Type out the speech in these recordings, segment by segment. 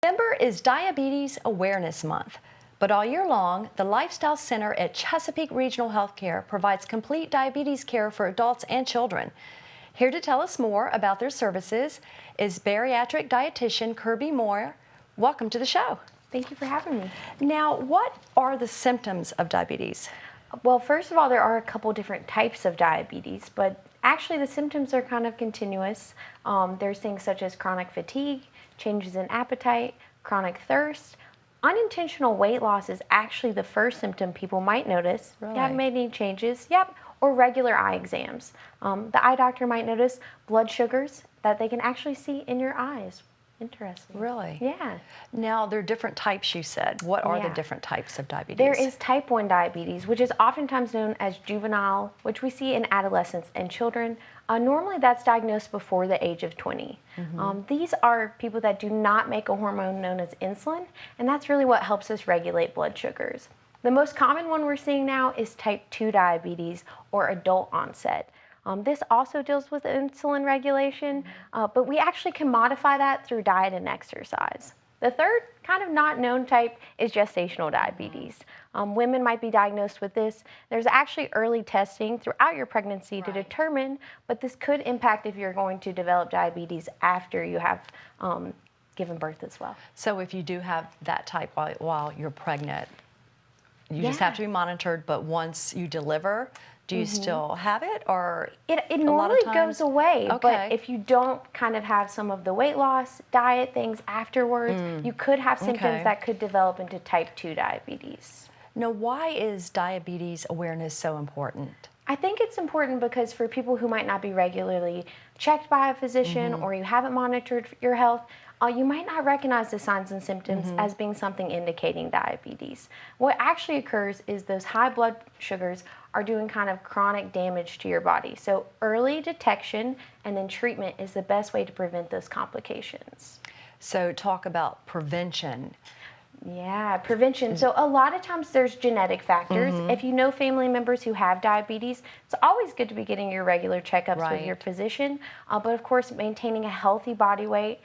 November is Diabetes Awareness Month, but all year long, the Lifestyle Center at Chesapeake Regional Healthcare provides complete diabetes care for adults and children. Here to tell us more about their services is Bariatric Dietitian Kirby Moir. Welcome to the show. Thank you for having me. Now, what are the symptoms of diabetes? Well, first of all, there are a couple different types of diabetes, but actually the symptoms are kind of continuous. There's things such as chronic fatigue, changes in appetite, chronic thirst. Unintentional weight loss is actually the first symptom people might notice. Really? You haven't made any changes, yep, or regular eye exams. The eye doctor might notice blood sugars that they can actually see in your eyes. Interesting. Really? Yeah. Now, there are different types, you said. What are the Yeah. different types of diabetes? There is type 1 diabetes, which is oftentimes known as juvenile, which we see in adolescents and children. Normally, that's diagnosed before the age of 20. These are people that do not make a hormone known as insulin, and that's really what helps us regulate blood sugars. The most common one we're seeing now is type 2 diabetes or adult onset. This also deals with insulin regulation, but we actually can modify that through diet and exercise. The third kind of not known type is gestational diabetes. Women might be diagnosed with this. There's actually early testing throughout your pregnancy to determine, but this could impact if you're going to develop diabetes after you have given birth as well. So if you do have that type while you're pregnant, you just have to be monitored, but once you deliver, do you still have it, or it normally goes away, but if you don't kind of have some of the weight loss, diet things afterwards, you could have symptoms that could develop into type 2 diabetes. Now, why is diabetes awareness so important? I think it's important because for people who might not be regularly checked by a physician or you haven't monitored your health, you might not recognize the signs and symptoms as being something indicating diabetes. What actually occurs is those high blood sugars are doing kind of chronic damage to your body. So early detection and then treatment is the best way to prevent those complications. So talk about prevention. Yeah, prevention. So a lot of times there's genetic factors. If you know family members who have diabetes, it's always good to be getting your regular checkups with your physician. But of course, maintaining a healthy body weight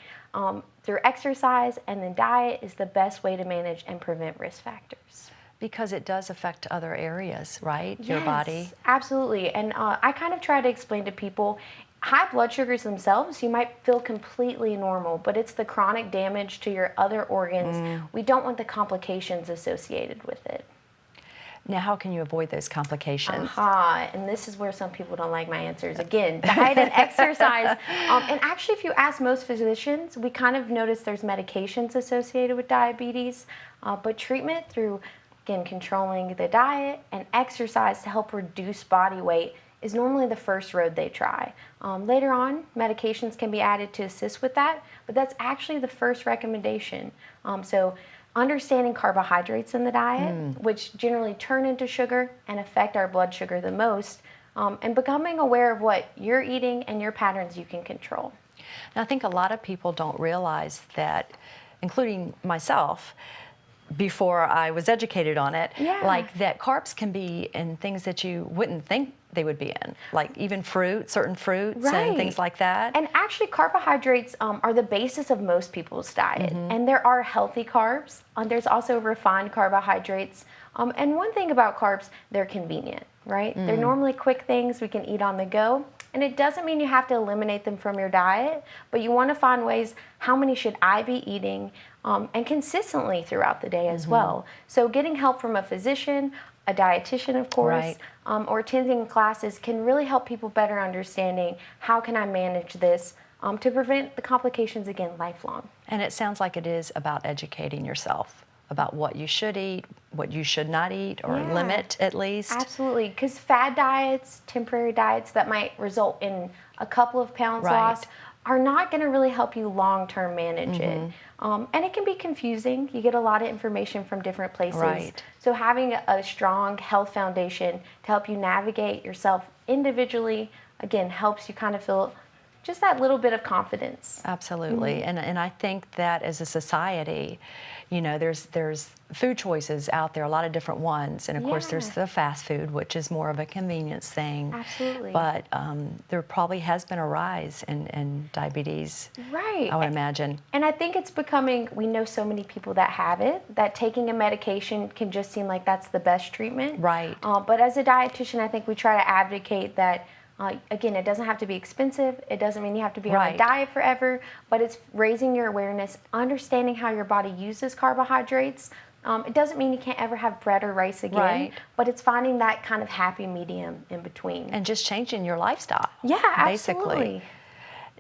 through exercise and then diet is the best way to manage and prevent risk factors. Because it does affect other areas, right? Your body. Absolutely. And I kind of try to explain to people, high blood sugars themselves, you might feel completely normal, but it's the chronic damage to your other organs. We don't want the complications associated with it. Now, how can you avoid those complications? And this is where some people don't like my answers. Again, diet and exercise. And actually, if you ask most physicians, we kind of notice there's medications associated with diabetes, but treatment through, again, controlling the diet and exercise to help reduce body weight is normally the first road they try. Later on, medications can be added to assist with that, but that's actually the first recommendation. So understanding carbohydrates in the diet, which generally turn into sugar and affect our blood sugar the most, and becoming aware of what you're eating and your patterns you can control. And I think a lot of people don't realize that, including myself, before I was educated on it, like that carbs can be in things that you wouldn't think they would be in, like even certain fruits and things like that. And actually carbohydrates are the basis of most people's diet. And there are healthy carbs. There's also refined carbohydrates. And one thing about carbs, they're convenient, right? They're normally quick things we can eat on the go. And it doesn't mean you have to eliminate them from your diet, but you want to find ways, how many should I be eating, and consistently throughout the day as well. So getting help from a physician, a dietitian, of course, or attending classes can really help people better understanding how can I manage this to prevent the complications, again, lifelong. And it sounds like it is about educating yourself about what you should eat, what you should not eat, or limit at least. Absolutely, because fad diets, temporary diets that might result in a couple of pounds lost are not going to really help you long-term manage it. And it can be confusing. You get a lot of information from different places. So having a strong health foundation to help you navigate yourself individually, again, helps you kind of feel just that little bit of confidence. Absolutely. And I think that as a society, you know, there's food choices out there, a lot of different ones. And of course, there's the fast food, which is more of a convenience thing. Absolutely. But there probably has been a rise in diabetes, right, I would imagine. And I think it's becoming, we know so many people that have it, that taking a medication can just seem like that's the best treatment. Right. But as a dietitian, I think we try to advocate that, again, it doesn't have to be expensive. It doesn't mean you have to be on a diet forever, but it's raising your awareness, understanding how your body uses carbohydrates. It doesn't mean you can't ever have bread or rice again, but it's finding that kind of happy medium in between. And just changing your lifestyle. Yeah, basically. Absolutely.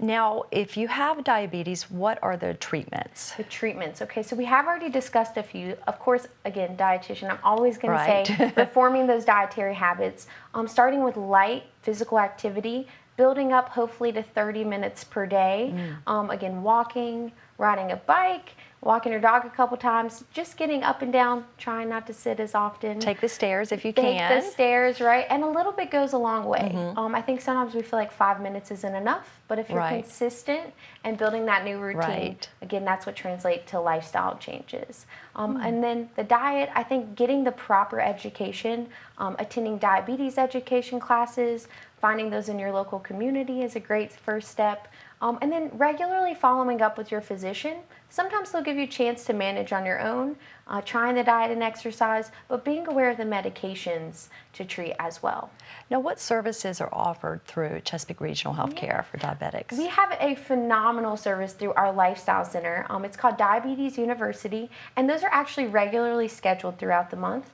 Now, if you have diabetes, what are the treatments? The treatments. Okay, so we have already discussed a few. Of course, again, dietitian, I'm always going to say reforming those dietary habits, starting with light physical activity, building up hopefully to 30 minutes per day. Again, walking, riding a bike, walking your dog a couple times, just getting up and down, trying not to sit as often. Take the stairs if you can. Take the stairs, right? And a little bit goes a long way. I think sometimes we feel like 5 minutes isn't enough, but if you're consistent and building that new routine, again, that's what translates to lifestyle changes. And then the diet, I think getting the proper education, attending diabetes education classes, finding those in your local community is a great first step. And then regularly following up with your physician. Sometimes they'll give you a chance to manage on your own, trying the diet and exercise, but being aware of the medications to treat as well. Now, what services are offered through Chesapeake Regional Healthcare for diabetics? We have a phenomenal service through our Lifestyle Center. It's called Diabetes University, and those are actually regularly scheduled throughout the month.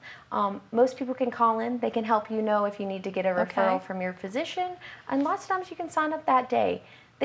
Most people can call in. They can help you know if you need to get a referral from your physician, and lots of times you can sign up that day.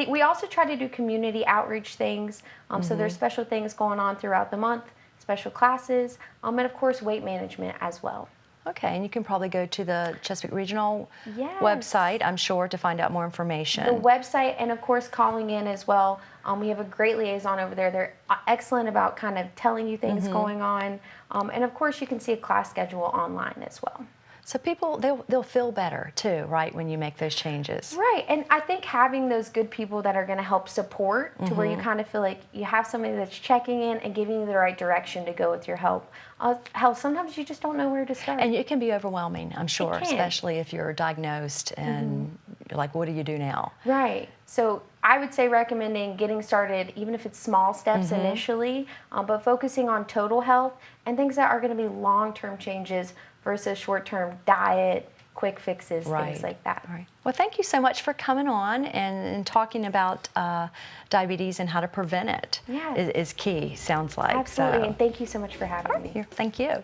We also try to do community outreach things, so there's special things going on throughout the month, special classes, and of course weight management as well. Okay, and you can probably go to the Chesapeake Regional website, I'm sure, to find out more information. The website, and of course calling in as well. We have a great liaison over there. They're excellent about kind of telling you things going on, and of course you can see a class schedule online as well. So people, they'll feel better too, right, when you make those changes. Right, and I think having those good people that are going to help support to where you kind of feel like you have somebody that's checking in and giving you the right direction to go with your health. Sometimes you just don't know where to start. And it can be overwhelming, I'm sure, especially if you're diagnosed and you're like, what do you do now? Right, so I would say recommending getting started, even if it's small steps initially, but focusing on total health and things that are going to be long-term changes versus short-term diet, quick fixes, things like that. Right. Well, thank you so much for coming on and talking about diabetes and how to prevent it is key, sounds like. Absolutely, and thank you so much for having me. Thank you.